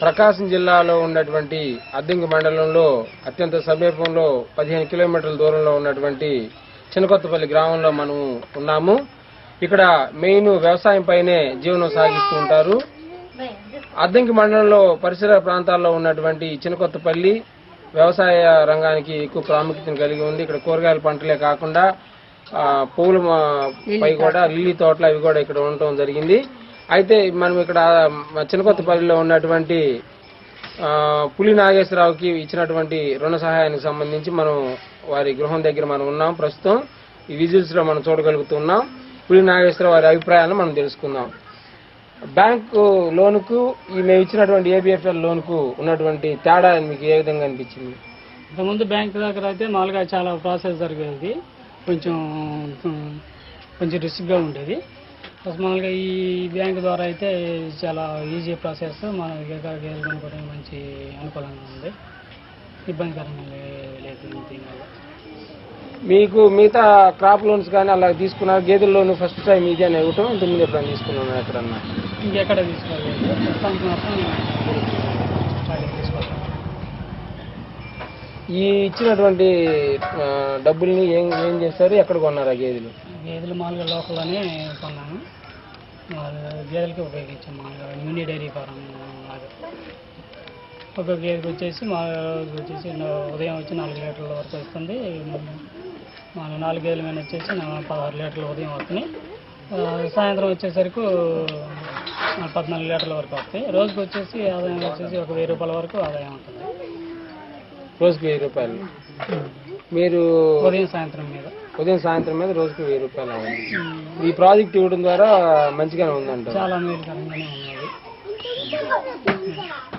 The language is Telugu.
ప్రకాశం జిల్లాలో ఉన్నటువంటి అద్దంకి మండలంలో అత్యంత సమీపంలో 15 కిలోమీటర్ల దూరంలో ఉన్నటువంటి చిన్నకొత్తపల్లి గ్రామంలో మనం ఉన్నాము. ఇక్కడ మెయిన్ వ్యవసాయం పైనే జీవనం సాగిస్తూ ఉంటారు. అద్దంకి మండలంలో పరిసర ప్రాంతాల్లో ఉన్నటువంటి చిన్నకొత్తపల్లి వ్యవసాయ రంగానికి ఎక్కువ ప్రాముఖ్యతను కలిగి ఉంది. ఇక్కడ కూరగాయల పంటలే కాకుండా పూల పై కూడా లిల్లీ తోటలు అవి కూడా ఇక్కడ ఉండటం జరిగింది. అయితే మనం ఇక్కడ చిన్నకొత్తపల్లిలో ఉన్నటువంటి పులి నాగేశ్వరరావుకి ఇచ్చినటువంటి రుణ సహాయానికి సంబంధించి మనం వారి గృహం దగ్గర మనం ఉన్నాం. ప్రస్తుతం ఈ విజువల్స్ లో మనం చూడగలుగుతున్నాం. పులి నాగేశ్వరరావు వారి అభిప్రాయాలను మనం తెలుసుకుందాం. బ్యాంకు లోనుకు మేము ఇచ్చినటువంటి ఏబిఎఫ్ఎల్ లోనుకు ఉన్నటువంటి తేడా మీకు ఏ విధంగా అనిపించింది? ఇంతకుముందు బ్యాంక్ దగ్గర అయితే మామూలుగా చాలా ప్రాసెస్ జరిగేది, కొంచెం రిస్క్గా ఉండేది. మామూలుగా ఈ బ్యాంక్ ద్వారా అయితే చాలా ఈజీ ప్రాసెస్, మన గేదెలు కొనుక్కోవడానికి మంచి అనుకూలంగా ఉంది, ఇబ్బందికరంగా లేదు. దీనివల్ల మీకు మిగతా క్రాప్ లోన్స్ కానీ అలా తీసుకున్నారు? గేదెల లోన్ ఫస్ట్ టైం ఇదే అని ఇవ్వటం, ఇంతకుముందు ఎప్పుడైనా తీసుకున్నాను ఎక్కడన్నా? ఇంకెక్కడ తీసుకోలేదు, ప్రస్తుతానికి మాత్రం తీసుకోవాలి. ఈ ఇచ్చినటువంటి డబ్బుల్ని ఏం చేస్తారు, ఎక్కడ కొన్నారు ఆ గేదెలు? గేదెలు మామూలుగా లోకల్లోనే కొన్నాను, గేదెలకి ఉపయోగించాం. మామూలుగా మినీ డైరీ ఫారం లాగా ఒక గేదెకి వచ్చేసి మా రోజు వచ్చేసి ఉదయం వచ్చి 4 లీటర్ల వరకు వస్తుంది. మన 4 గేదెల మీద వచ్చేసి 16 లీటర్లు ఉదయం వస్తున్నాయి. సాయంత్రం వచ్చేసరికి 14 లీటర్ల వరకు వస్తాయి. రోజుకి వచ్చేసి ఆదాయం వచ్చేసి ఒక 1000 రూపాయల వరకు ఆదాయం ఉంటుంది. రోజుకి 1000 రూపాయలు. మీరు ఉదయం సాయంత్రం మీద రోజుకి 1000 రూపాయలు అవ్వాలి. ఈ ప్రాజెక్ట్ ఇవ్వడం ద్వారా మంచిగానే ఉందంట. చాలా మేలుకరంగానే ఉన్నది.